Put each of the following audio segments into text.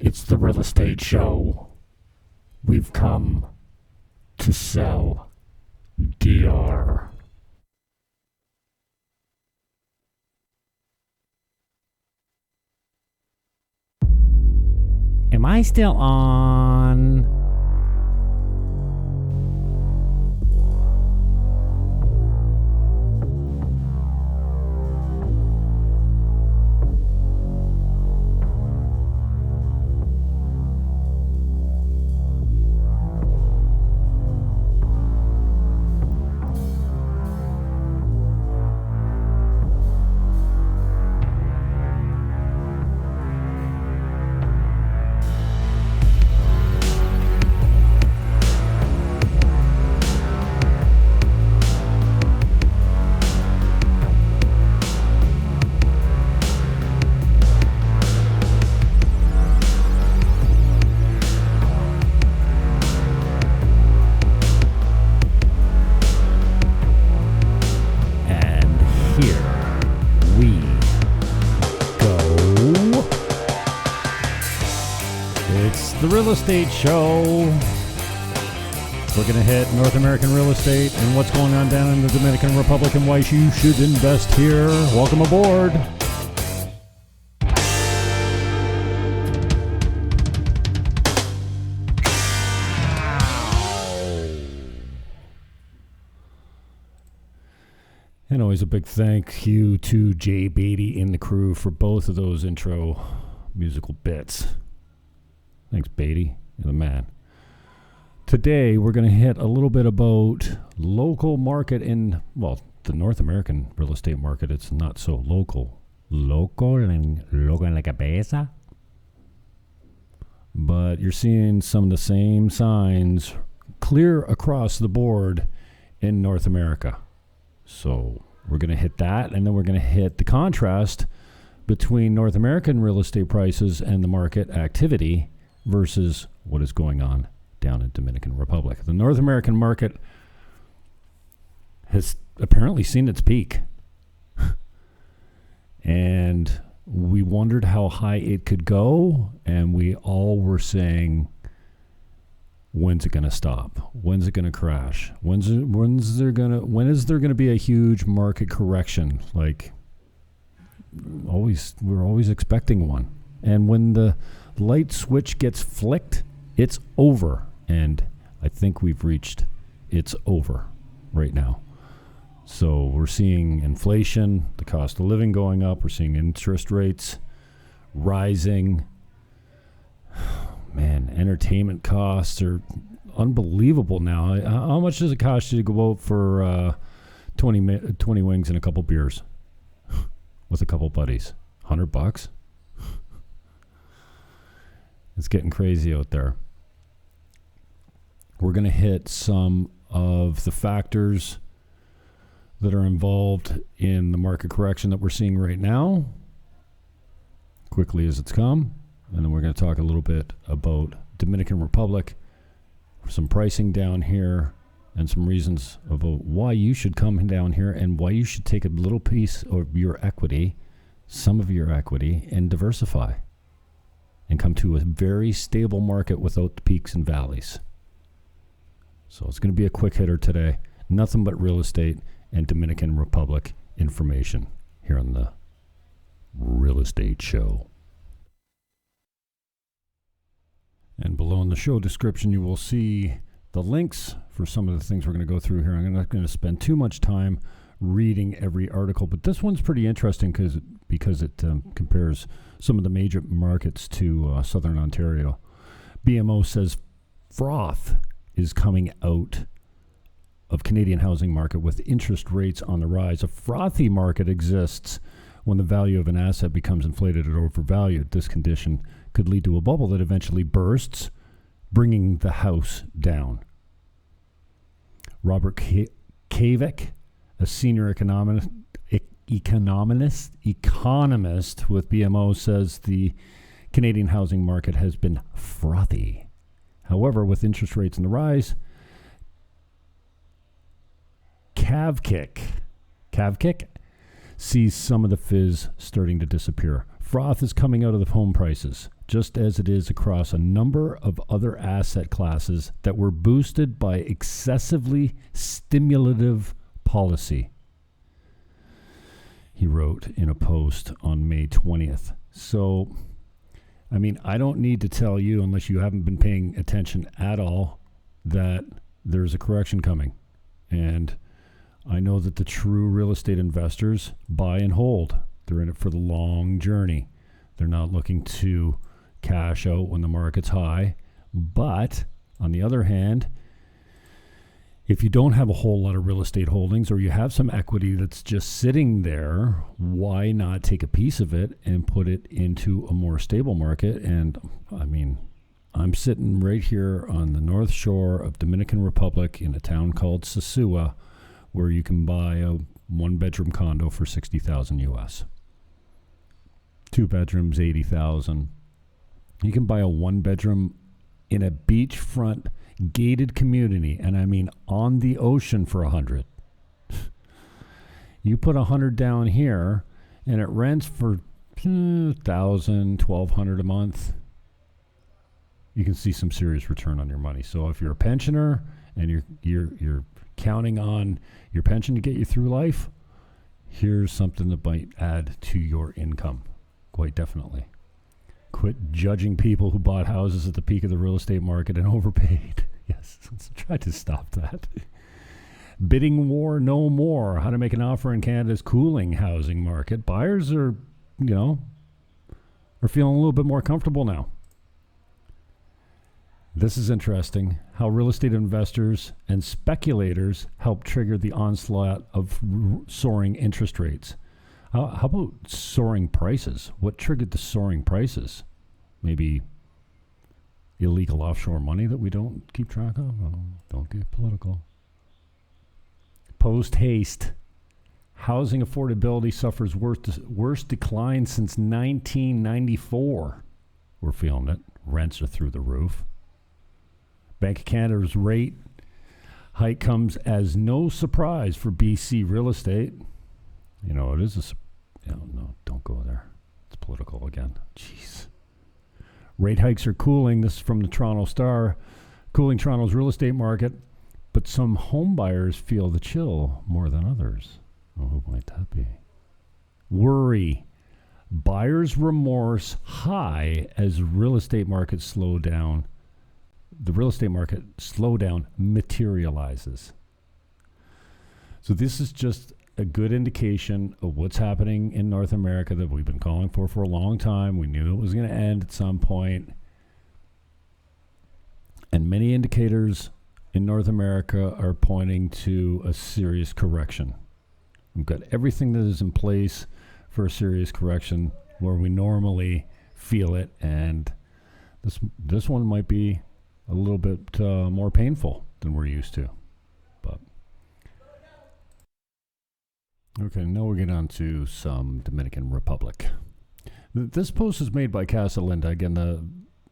It's the real estate show. We've come to sell DR. Am I still on? Real estate show. We're going to hit North American real estate and what's going on down in the Dominican Republic and why you should invest here. Welcome aboard. And always a big thank you to Jay Beatty and the crew for both of those intro musical bits. Thanks, Beatty. You're the man. Today, we're going to hit a little bit about local market in, well, the North American real estate market. It's not so local. Local en la cabeza. But you're seeing some of the same signs clear across the board in North America. So we're going to hit that, and then we're going to hit the contrast between North American real estate prices and the market activity versus what is going on down in Dominican Republic. The North American market has apparently seen its peak. And we wondered how high it could go, and we all were saying, when's it going to stop? When's it going to crash? When is there going to be a huge market correction? Like we're always expecting one. And when the light switch gets flicked, it's over. And I think we've reached it's over right now. So we're seeing inflation, the cost of living going up. We're seeing interest rates rising. Man, entertainment costs are unbelievable now. How much does it cost you to go out for 20 wings and a couple beers with a couple buddies? $100? It's getting crazy out there. We're going to hit some of the factors that are involved in the market correction that we're seeing right now, quickly as it's come. And then we're going to talk a little bit about Dominican Republic, some pricing down here, and some reasons about why you should come down here and why you should take a little piece of your equity, some of your equity, and diversify. And come to a very stable market without the peaks and valleys. So it's going to be a quick hitter today. Nothing but real estate and Dominican Republic information here on the Real Estate Show. And below in the show description, you will see the links for some of the things we're going to go through here. I'm not going to spend too much time reading every article, but this one's pretty interesting because it compares some of the major markets to Southern Ontario. BMO says froth is coming out of Canadian housing market with interest rates on the rise. A frothy market exists when the value of an asset becomes inflated or overvalued. This condition could lead to a bubble that eventually bursts, bringing the house down. Robert Kavik, a senior economist with BMO, says the Canadian housing market has been frothy. However, with interest rates on the rise, Kavik sees some of the fizz starting to disappear. Froth is coming out of the home prices. just as it is across a number of other asset classes that were boosted by excessively stimulative policy, he wrote in a post on May 20th. So, I mean, I don't need to tell you, unless you haven't been paying attention at all, that there's a correction coming. And I know that the true real estate investors buy and hold. They're in it for the long journey. They're not looking to cash out when the market's high. But on the other hand, if you don't have a whole lot of real estate holdings, or you have some equity that's just sitting there, why not take a piece of it and put it into a more stable market? And I mean, I'm sitting right here on the north shore of Dominican Republic in a town called Sosua, where you can buy a 1-bedroom condo for $60,000 US. 2 bedrooms, $80,000. You can buy a 1-bedroom in a beachfront gated community, and I mean on the ocean, for $100. You put $100 down here, and it rents for $1,000, $1,200 a month. You can see some serious return on your money. So if you're a pensioner and you're counting on your pension to get you through life, here's something that might add to your income, quite definitely. Quit judging people who bought houses at the peak of the real estate market and overpaid. Yes, let's try to stop that. Bidding war no more. How to make an offer in Canada's cooling housing market. Buyers are feeling a little bit more comfortable now. This is interesting. How real estate investors and speculators help trigger the onslaught of soaring interest rates. How about soaring prices? What triggered the soaring prices? Maybe illegal offshore money that we don't keep track of? Oh, don't get political. Post haste. Housing affordability suffers worst decline since 1994. We're feeling it. Rents are through the roof. Bank of Canada's rate hike comes as no surprise for BC real estate. You know, it is no, don't go there. It's political again. Jeez. Rate hikes are cooling. This is from the Toronto Star. Cooling Toronto's real estate market, but some home buyers feel the chill more than others. Oh, who might that be? Worry. Buyer's remorse high as real estate markets slow down. The real estate market slowdown materializes. So this is just a good indication of what's happening in North America that we've been calling for a long time. We knew it was going to end at some point. And many indicators in North America are pointing to a serious correction. We've got everything that is in place for a serious correction where we normally feel it, and this one might be a little bit more painful than we're used to. But okay, now we'll get on to some Dominican Republic. This post is made by Casa Linda. Again, the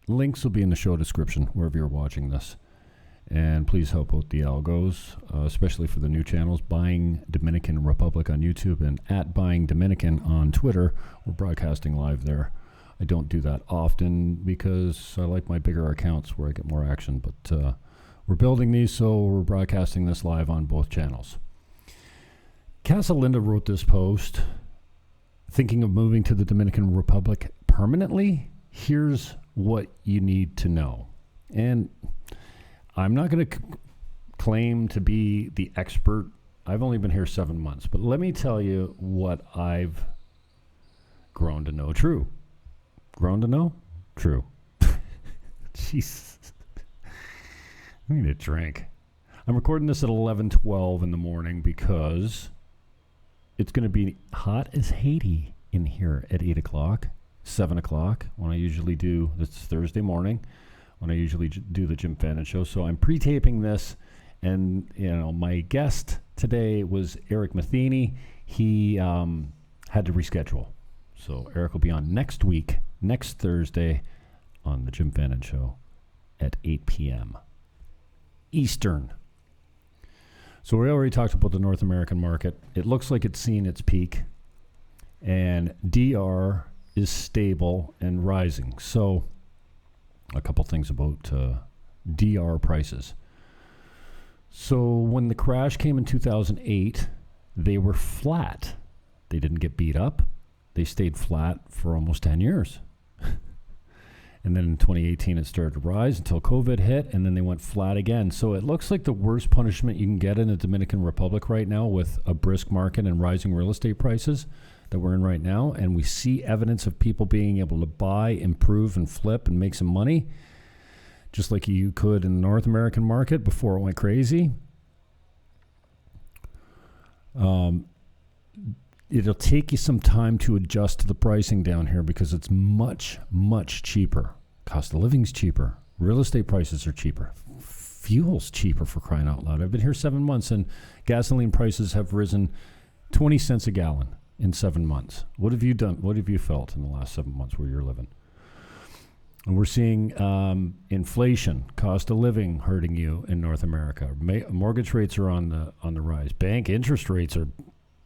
links will be in the show description wherever you're watching this. And please help out the algos, especially for the new channels, Buying Dominican Republic on YouTube and at Buying Dominican on Twitter. We're broadcasting live there. I don't do that often because I like my bigger accounts where I get more action, but we're building these, so we're broadcasting this live on both channels. Casa Linda wrote this post, thinking of moving to the Dominican Republic permanently. Here's what you need to know. And I'm not going to claim to be the expert. I've only been here 7 months, but let me tell you what I've grown to know true. Grown to know? True. Jesus. I need a drink. I'm recording this at 11:12 in the morning because it's going to be hot as Haiti in here at 8 o'clock, 7 o'clock, when I usually do, this Thursday morning, when I usually do the Jim Fannin show. So I'm pre-taping this, and my guest today was Eric Matheny. He had to reschedule. So Eric will be on next week, next Thursday, on the Jim Fannin show at 8 p.m. Eastern. So we already talked about the North American market. It looks like it's seen its peak. And DR is stable and rising. So a couple things about DR prices. So when the crash came in 2008, they were flat. They didn't get beat up. They stayed flat for almost 10 years. And then in 2018, it started to rise until COVID hit, and then they went flat again. So it looks like the worst punishment you can get in the Dominican Republic right now with a brisk market and rising real estate prices that we're in right now. And we see evidence of people being able to buy, improve, and flip and make some money, just like you could in the North American market before it went crazy. It'll take you some time to adjust to the pricing down here because it's much, much cheaper. Cost of living's cheaper. Real estate prices are cheaper. Fuel's cheaper, for crying out loud. I've been here 7 months and gasoline prices have risen 20 cents a gallon in 7 months. What have you done? What have you felt in the last 7 months where you're living? And we're seeing inflation, cost of living hurting you in North America. Mortgage rates are on the rise. Bank interest rates are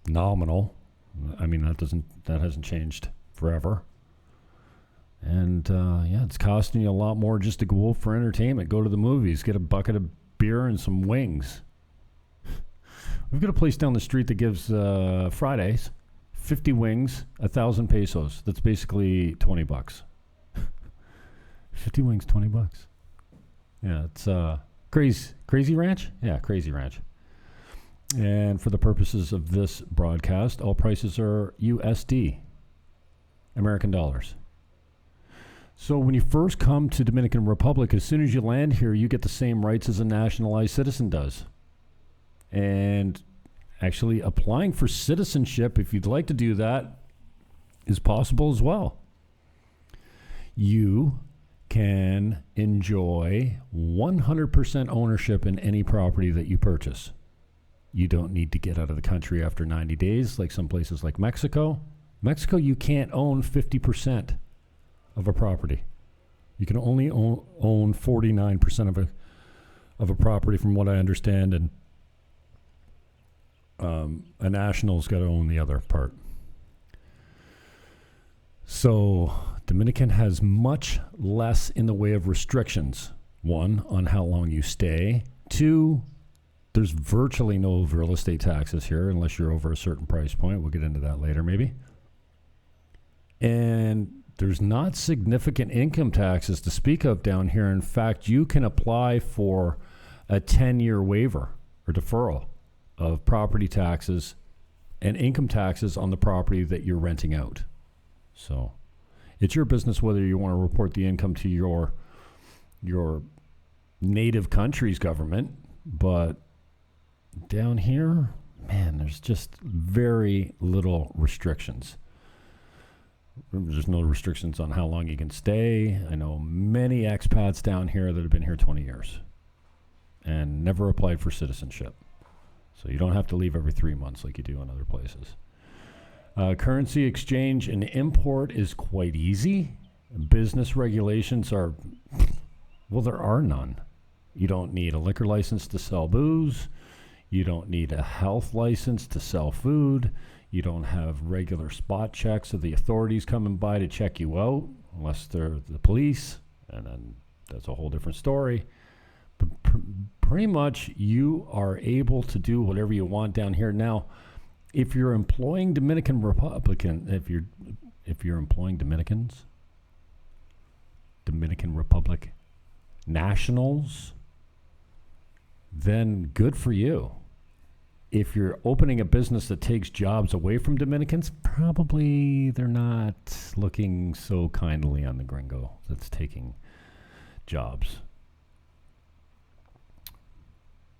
nominal. I mean, that hasn't changed forever. And it's costing you a lot more just to go out for entertainment, go to the movies, get a bucket of beer and some wings. We've got a place down the street that gives Fridays 50 wings, 1,000 pesos. That's basically $20. 50 wings, $20. Yeah, it's Crazy Ranch? Yeah, Crazy Ranch. And for the purposes of this broadcast, all prices are USD, American dollars. So when you first come to Dominican Republic, as soon as you land here, you get the same rights as a nationalized citizen does. And actually applying for citizenship, if you'd like to do that, is possible as well. You can enjoy 100% ownership in any property that you purchase. You don't need to get out of the country after 90 days, like some places like Mexico. Mexico, you can't own 50% of a property. You can only own 49% of a property, from what I understand, and a national's got to own the other part. So Dominican has much less in the way of restrictions. One, on how long you stay. Two, there's virtually no real estate taxes here unless you're over a certain price point. We'll get into that later maybe. And there's not significant income taxes to speak of down here. In fact, you can apply for a 10-year waiver or deferral of property taxes and income taxes on the property that you're renting out. So it's your business whether you want to report the income to your native country's government, but down here, man, there's just very little restrictions. There's no restrictions on how long you can stay. I know many expats down here that have been here 20 years and never applied for citizenship. So you don't have to leave every 3 months like you do in other places. Currency exchange and import is quite easy. Business regulations are, well, there are none. You don't need a liquor license to sell booze. You don't need a health license to sell food. You don't have regular spot checks of the authorities coming by to check you out, unless they're the police, and then that's a whole different story. But pretty much you are able to do whatever you want down here. Now, if you're employing Dominican Republican, if you're employing Dominicans, Dominican Republic nationals, then good for you. If you're opening a business that takes jobs away from Dominicans, probably they're not looking so kindly on the gringo that's taking jobs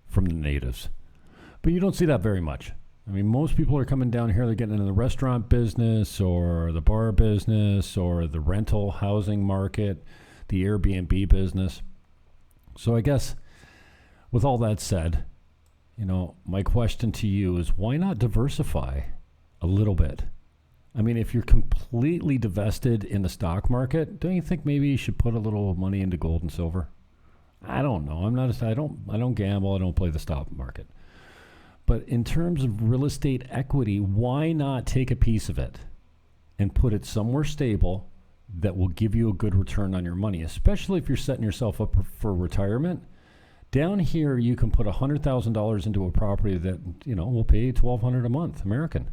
from the natives. But you don't see that very much. I mean, most people are coming down here, they're getting into the restaurant business or the bar business or the rental housing market, the Airbnb business. So I guess with all that said, you know, my question to you is, why not diversify a little bit? I mean, if you're completely divested in the stock market, don't you think maybe you should put a little money into gold and silver? I don't know. I don't gamble. I don't play the stock market. But in terms of real estate equity, why not take a piece of it and put it somewhere stable that will give you a good return on your money, especially if you're setting yourself up for retirement. Down here, you can put $100,000 into a property that, will pay you $1,200 a month, American.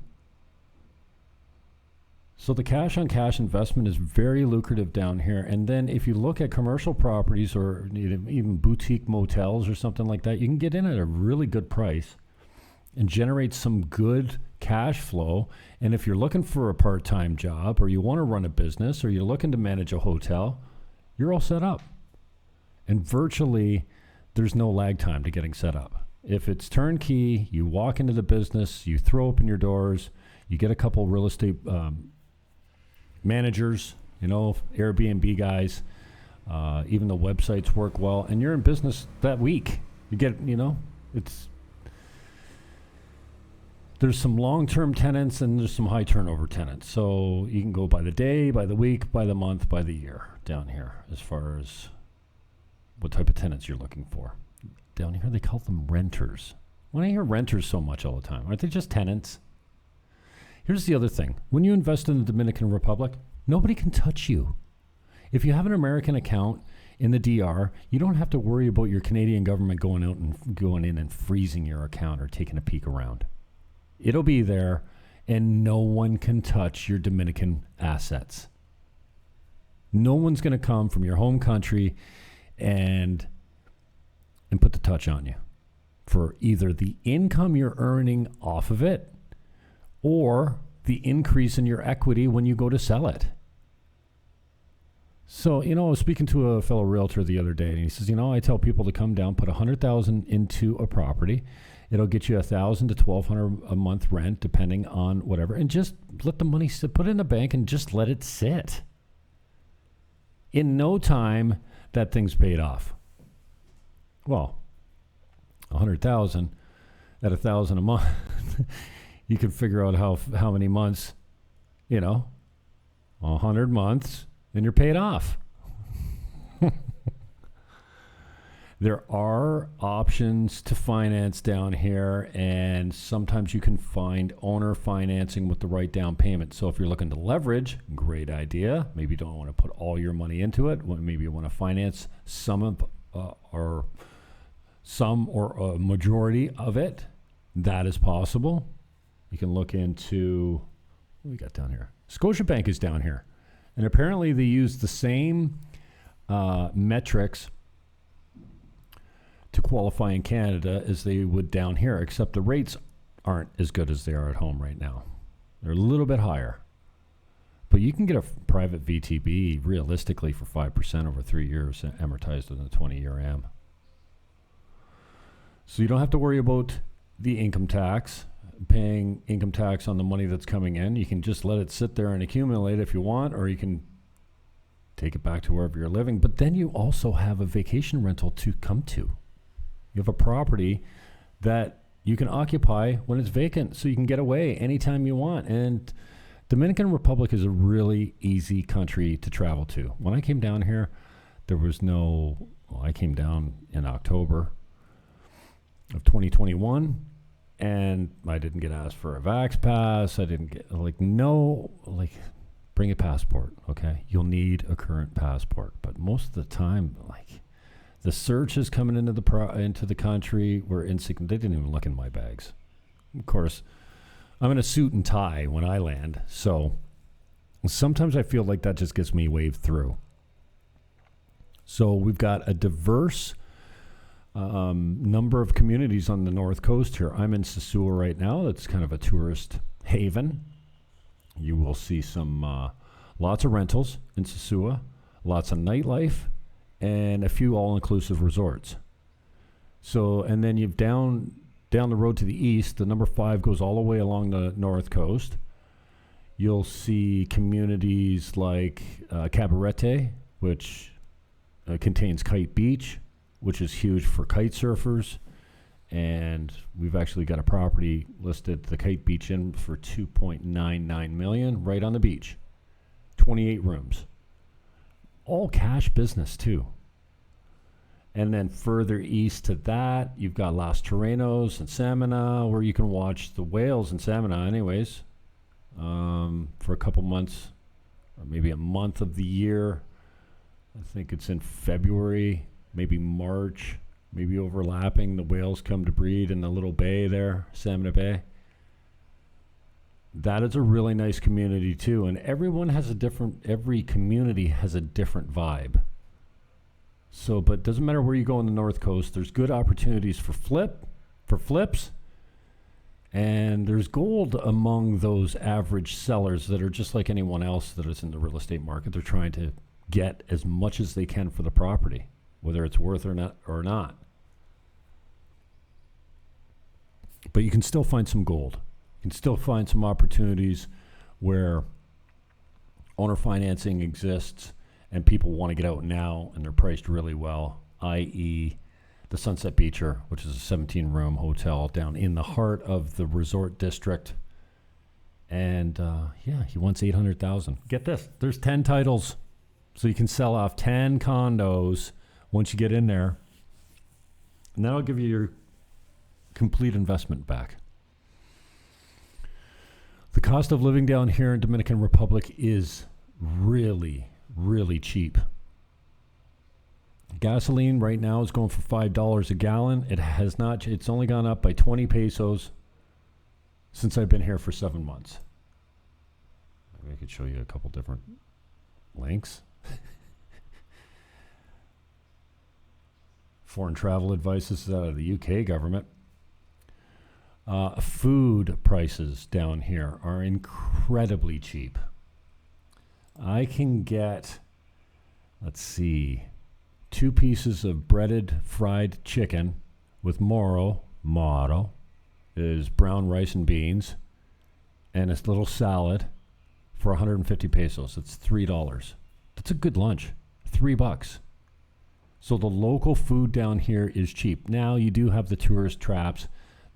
So the cash on cash investment is very lucrative down here. And then if you look at commercial properties or even boutique motels or something like that, you can get in at a really good price and generate some good cash flow. And if you're looking for a part-time job, or you want to run a business, or you're looking to manage a hotel, you're all set up. And virtually, there's no lag time to getting set up. If it's turnkey, you walk into the business, you throw open your doors, you get a couple real estate managers, Airbnb guys, even the websites work well, and you're in business that week. You get, there's some long-term tenants and there's some high turnover tenants. So you can go by the day, by the week, by the month, by the year down here as far as what type of tenants you're looking for. Down here, they call them renters. Why do I hear renters so much all the time? Aren't they just tenants? Here's the other thing. When you invest in the Dominican Republic, nobody can touch you. If you have an American account in the DR, you don't have to worry about your Canadian government going in and freezing your account or taking a peek around. It'll be there, and no one can touch your Dominican assets. No one's going to come from your home country and put the touch on you for either the income you're earning off of it or the increase in your equity when you go to sell it. So, I was speaking to a fellow realtor the other day, and he says, I tell people to come down, put $100,000 into a property. It'll get you $1,000 to $1,200 a month rent, depending on whatever, and just let the money sit, put it in the bank, and just let it sit. In no time, that thing's paid off. Well, $100,000 at $1,000 a month, you can figure out how many months, 100 months, and you're paid off. There are options to finance down here, and sometimes you can find owner financing with the right down payment. So if you're looking to leverage, great idea. Maybe you don't want to put all your money into it. Maybe you want to finance some or a majority of it. That is possible. You can look into, what we got down here? Scotiabank is down here. And apparently they use the same metrics to qualify in Canada as they would down here, except the rates aren't as good as they are at home right now. They're a little bit higher. But you can get a private VTB realistically for 5% over 3 years, amortized in a 20-year AM. So you don't have to worry about the income tax, paying income tax on the money that's coming in. You can just let it sit there and accumulate if you want, or you can take it back to wherever you're living. But then you also have a vacation rental to come to. You have a property that you can occupy when it's vacant, so you can get away anytime you want. And Dominican Republic is a really easy country to travel to. When I came down here, I came down in October of 2021, and I didn't get asked for a Vax pass. I didn't get, bring a passport, okay? You'll need a current passport. But most of the time, the searches coming into the country were insignificant. They didn't even look in my bags. Of course, I'm in a suit and tie when I land, so sometimes I feel like that just gets me waved through. So we've got a diverse number of communities on the North Coast here. I'm in Sosua right now. That's kind of a tourist haven. You will see some lots of rentals in Sosua, lots of nightlife, and a few all-inclusive resorts. So, and then you've down the road to the east, the number 5 goes all the way along the North Coast. You'll see communities like Cabarete, which contains Kite Beach, which is huge for kite surfers. And we've actually got a property listed, the Kite Beach Inn, for $2.99 million right on the beach. 28 rooms. All cash business too. And then further east to that, you've got Los Terrenos and Samana, where you can watch the whales in Samana anyways. for a couple months, or maybe a month of the year. I think it's in February, maybe March, maybe overlapping. The whales come to breed in the little bay there, Salmon Bay. That is a really nice community too, and every community has a different vibe. So, but it doesn't matter where you go on the North Coast, there's good opportunities for flips, and there's gold among those average sellers that are just like anyone else that is in the real estate market. They're trying to get as much as they can for the property, whether it's worth or not. But you can still find some gold. You can still find some opportunities where owner financing exists and people want to get out now and they're priced really well, i.e. the Sunset Beacher, which is a 17-room hotel down in the heart of the resort district. And he wants $800,000. Get this, there's 10 titles. So you can sell off 10 condos once you get in there. And that'll give you your complete investment back. The cost of living down here in Dominican Republic is really, really cheap. Gasoline right now is going for $5 a gallon. It's only gone up by 20 pesos since I've been here for 7 months. Maybe I could show you a couple different links. Foreign travel advice. This is out of the UK government. Food prices down here are incredibly cheap. I can get, 2 pieces of breaded fried chicken with moro is brown rice and beans, and a little salad for 150 pesos. That's $3. That's a good lunch. $3. So the local food down here is cheap. Now you do have the tourist traps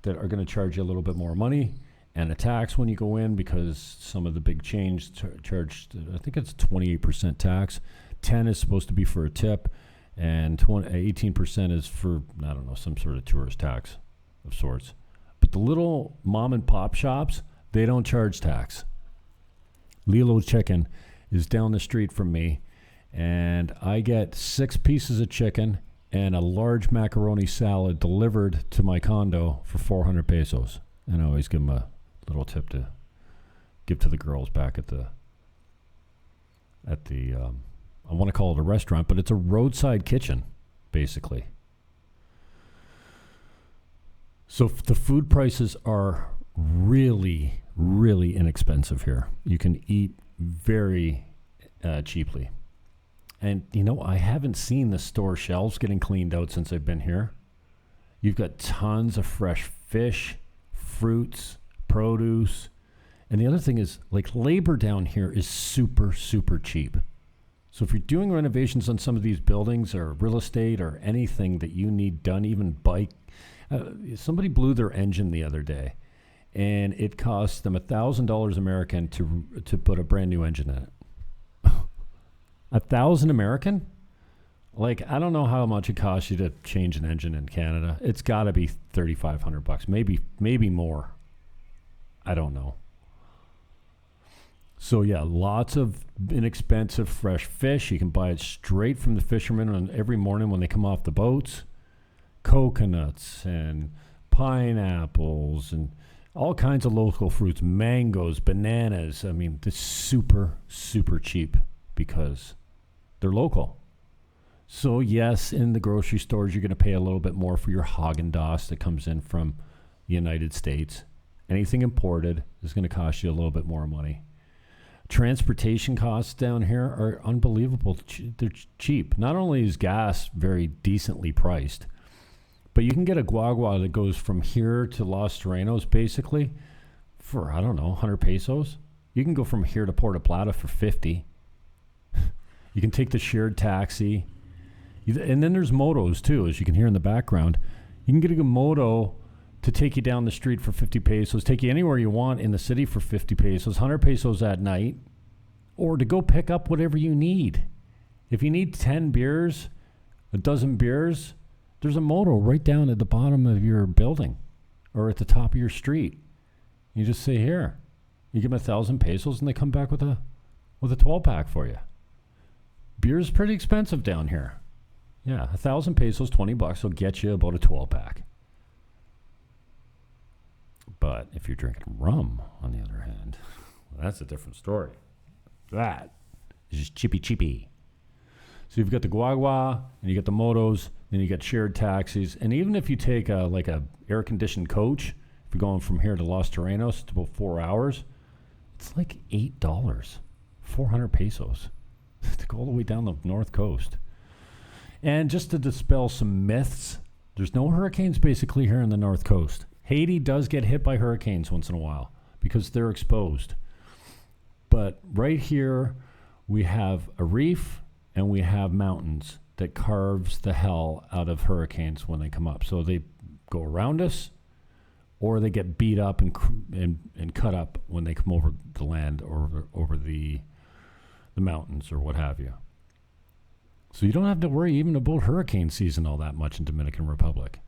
that are going to charge you a little bit more money and a tax when you go in, because some of the big chains charge, I think it's 28% tax. 10 is supposed to be for a tip, and 18% is for, I don't know, some sort of tourist tax of sorts. But the little mom and pop shops, they don't charge tax. Lilo Chicken is down the street from me, and I get 6 pieces of chicken and a large macaroni salad delivered to my condo for 400 pesos. And I always give them a little tip to give to the girls back at the I want to call it a restaurant, but it's a roadside kitchen, basically. So the food prices are really, really inexpensive here. You can eat very cheaply. And, I haven't seen the store shelves getting cleaned out since I've been here. You've got tons of fresh fish, fruits, produce. And the other thing is, labor down here is super, super cheap. So if you're doing renovations on some of these buildings or real estate or anything that you need done, even bike, somebody blew their engine the other day, and it cost them $1,000 American to put a brand new engine in it. 1,000 American? I don't know how much it costs you to change an engine in Canada. It's got to be $3,500, maybe more. I don't know. So yeah, lots of inexpensive fresh fish. You can buy it straight from the fishermen every morning when they come off the boats. Coconuts and pineapples and all kinds of local fruits, mangoes, bananas. I mean, it's super, super cheap because they're local. So yes, in the grocery stores, you're going to pay a little bit more for your Haagen-Dazs that comes in from the United States. Anything imported is going to cost you a little bit more money. Transportation costs down here are unbelievable. They're cheap. Not only is gas very decently priced, but you can get a guagua that goes from here to Los Terrenos basically for, 100 pesos. You can go from here to Puerto Plata for 50. You can take the shared taxi. And then there's motos too, as you can hear in the background. You can get a moto to take you down the street for 50 pesos, take you anywhere you want in the city for 50 pesos, 100 pesos at night, or to go pick up whatever you need. If you need 10 beers, a dozen beers, there's a moto right down at the bottom of your building or at the top of your street. You just say, here, You give them 1,000 pesos and they come back with a 12-pack for you. Beer's pretty expensive down here. Yeah, 1,000 pesos, $20 will get you about a 12-pack. But if you're drinking rum, on the other hand, well, that's a different story. That is just chippy. So you've got the guagua, and you got the motos, then you got shared taxis. And even if you take a air-conditioned coach, if you're going from here to Los Terrenos, it's about 4 hours. It's like $8, 400 pesos to go all the way down the north coast. And just to dispel some myths, there's no hurricanes basically here on the north coast. Haiti does get hit by hurricanes once in a while because they're exposed. But right here, we have a reef and we have mountains that carves the hell out of hurricanes when they come up. So they go around us, or they get beat up and cut up when they come over the land or over the mountains or what have you. So you don't have to worry even about hurricane season all that much in Dominican Republic.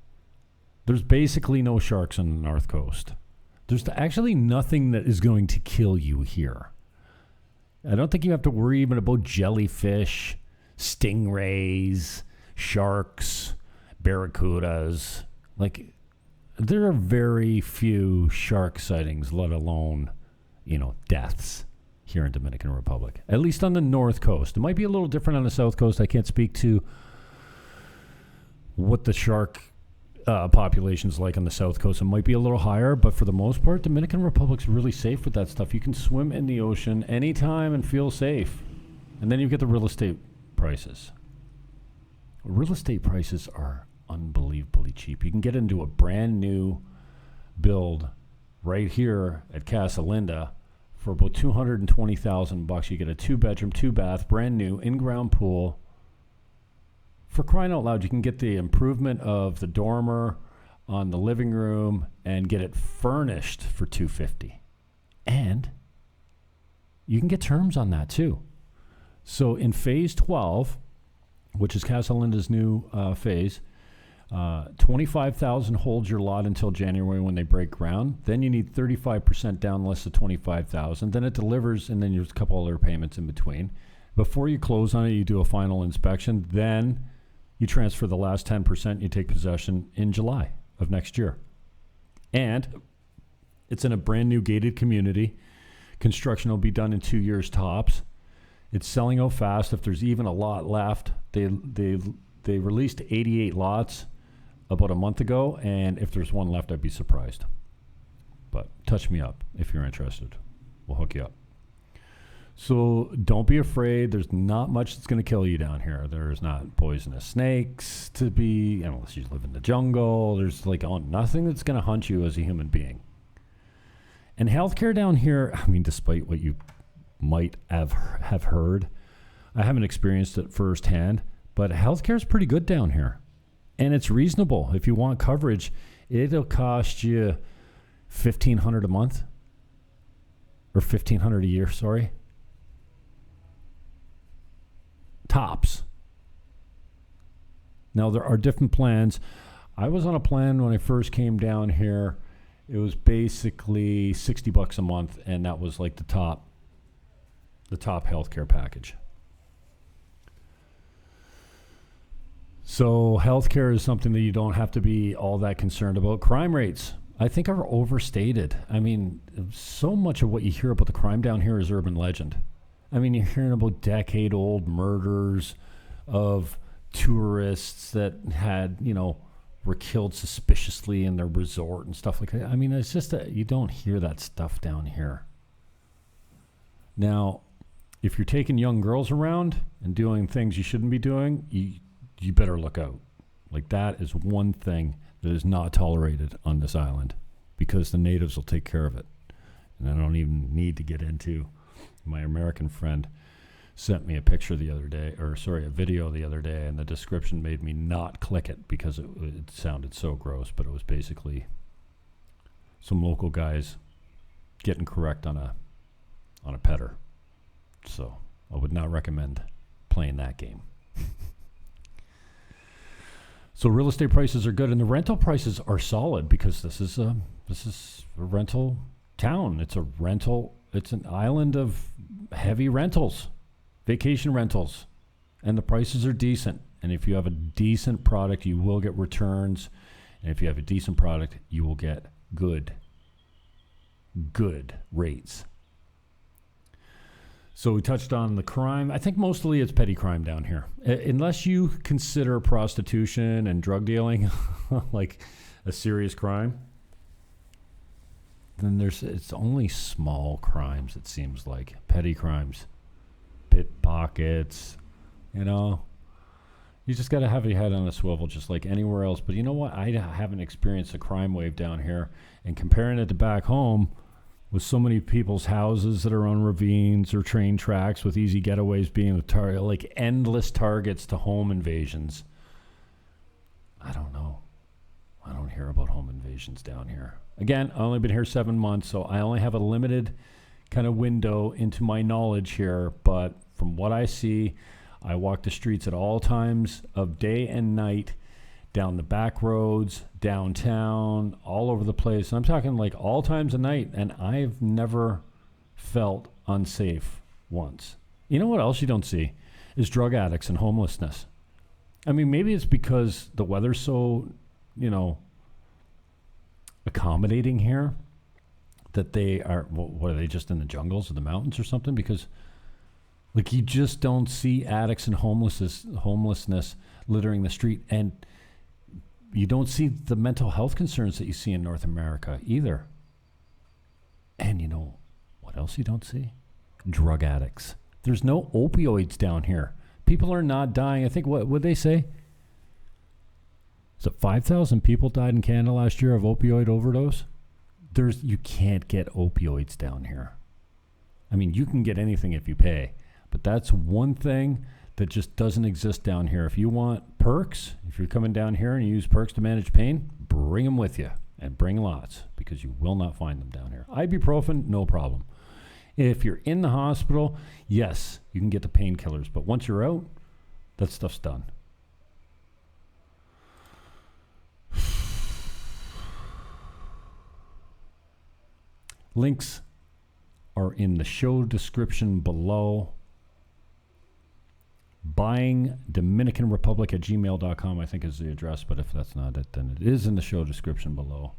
There's basically no sharks on the north coast. There's actually nothing that is going to kill you here. I don't think you have to worry even about jellyfish, stingrays, sharks, barracudas. Like, there are very few shark sightings, let alone, deaths here in Dominican Republic, at least on the north coast. It might be a little different on the south coast. I can't speak to what the shark population's like on the south coast. It might be a little higher, but for the most part, Dominican Republic's really safe with that stuff. You can swim in the ocean anytime and feel safe. And then you get the real estate prices. Real estate prices are unbelievably cheap. You can get into a brand new build right here at Casa Linda for about $220,000. You get a 2-bedroom, 2-bath, brand new in-ground pool. For crying out loud, you can get the improvement of the dormer on the living room and get it furnished for $250,000. And you can get terms on that too. So in phase 12, which is Casa Linda's new phase, $25,000 holds your lot until January when they break ground. Then you need 35% down less than $25,000. Then it delivers, and then there's a couple other payments in between. Before you close on it, you do a final inspection. Then you transfer the last 10%. You take possession in July of next year. And it's in a brand new gated community. Construction will be done in 2 years tops. It's selling out fast. If there's even a lot left, they released 88 lots about a month ago, and if there's one left, I'd be surprised. But touch me up if you're interested. We'll hook you up. So don't be afraid. There's not much that's going to kill you down here. There's not poisonous snakes to be, unless you live in the jungle. There's nothing that's going to hunt you as a human being. And healthcare down here, despite what you might have heard, I haven't experienced it firsthand, but healthcare is pretty good down here. And it's reasonable. If you want coverage, it'll cost you $1,500 a month. Or $1,500 a year, sorry. Tops. Now, there are different plans. I was on a plan when I first came down here. It was basically $60 a month, and that was like the top healthcare package. So healthcare is something that you don't have to be all that concerned about. Crime rates, I think, are overstated. So much of what you hear about the crime down here is urban legend. You're hearing about decade-old murders of tourists that were killed suspiciously in their resort and stuff like that. It's just that you don't hear that stuff down here. Now, if you're taking young girls around and doing things you shouldn't be doing, you better look out. That is one thing that is not tolerated on this island, because the natives will take care of it. And I don't even need to get into, my American friend sent me a picture the other day, a video the other day, and the description made me not click it because it sounded so gross, but it was basically some local guys getting correct on a petter. So I would not recommend playing that game. So real estate prices are good, and the rental prices are solid because this is a rental town. It's a rental. It's an island of heavy rentals, vacation rentals, and the prices are decent. And if you have a decent product, you will get returns. And if you have a decent product, you will get good rates. So we touched on the crime. I think mostly it's petty crime down here. Unless you consider prostitution and drug dealing like a serious crime, then it's only small crimes, it seems like. Petty crimes. Pickpockets, You just got to have your head on a swivel just like anywhere else. But you know what? I haven't experienced a crime wave down here. And comparing it to back home, with so many people's houses that are on ravines or train tracks, with easy getaways being like endless targets to home invasions. I don't know. I don't hear about home invasions down here. Again, I've only been here 7 months, so I only have a limited kind of window into my knowledge here. But from what I see, I walk the streets at all times of day and night, down the back roads, downtown, all over the place. I'm talking like all times of night, and I've never felt unsafe once. You know what else you don't see is drug addicts and homelessness. I mean, maybe it's because the weather's so, accommodating here that they are, what are they, just in the jungles or the mountains or something? Because like you just don't see addicts and homelessness littering the street, and you don't see the mental health concerns that you see in North America either. And you know what else you don't see? Drug addicts. There's no opioids down here. People are not dying. I think, what would they say? So 5,000 people died in Canada last year of opioid overdose. You can't get opioids down here. I mean, you can get anything if you pay. But that's one thing that just doesn't exist down here. If you want perks, if you're coming down here and you use perks to manage pain, bring them with you, and bring lots, because you will not find them down here. Ibuprofen, no problem. If you're in the hospital, yes, you can get the painkillers, but once you're out, that stuff's done. Links are in the show description below. BuyingDominicanRepublic at gmail.com, I think, is the address, but if that's not it, then it is in the show description below.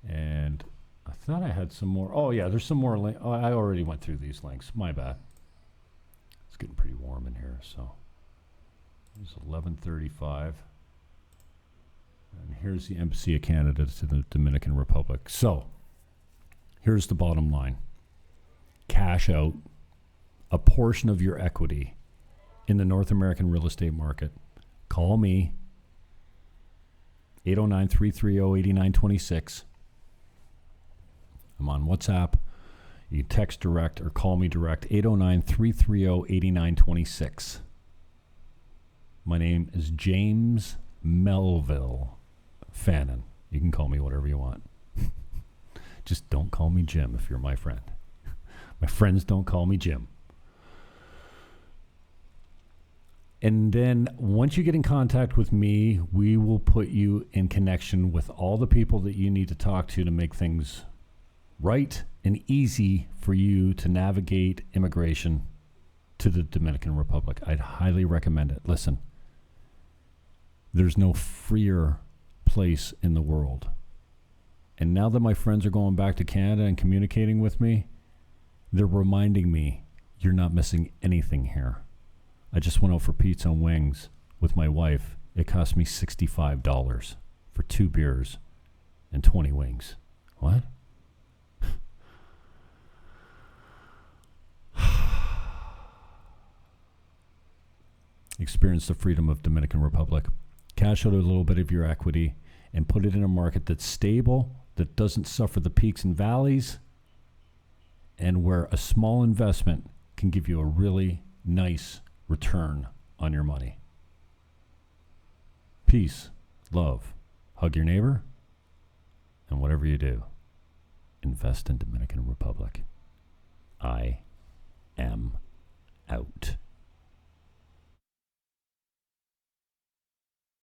And I thought I had some more. Oh, yeah, there's some more links. Oh, I already went through these links. My bad. It's getting pretty warm in here, so. It's 11:35. And here's the Embassy of Canada to the Dominican Republic. So, here's the bottom line. Cash out a portion of your equity in the North American real estate market. Call me, 809-330-8926. I'm on WhatsApp. You can text direct or call me direct, 809-330-8926. My name is James Melville Fannin. You can call me whatever you want. Just don't call me Jim if you're my friend. My friends don't call me Jim. And then once you get in contact with me, we will put you in connection with all the people that you need to talk to make things right and easy for you to navigate immigration to the Dominican Republic. I'd highly recommend it. Listen, there's no freer place in the world. And now that my friends are going back to Canada and communicating with me, they're reminding me, you're not missing anything here. I just went out for pizza and wings with my wife. It cost me $65 for 2 beers and 20 wings. What? Experience the freedom of Dominican Republic. Cash out a little bit of your equity and put it in a market that's stable, that doesn't suffer the peaks and valleys, and where a small investment can give you a really nice return on your money. Peace, love, hug your neighbor, and whatever you do, invest in Dominican Republic. I am out.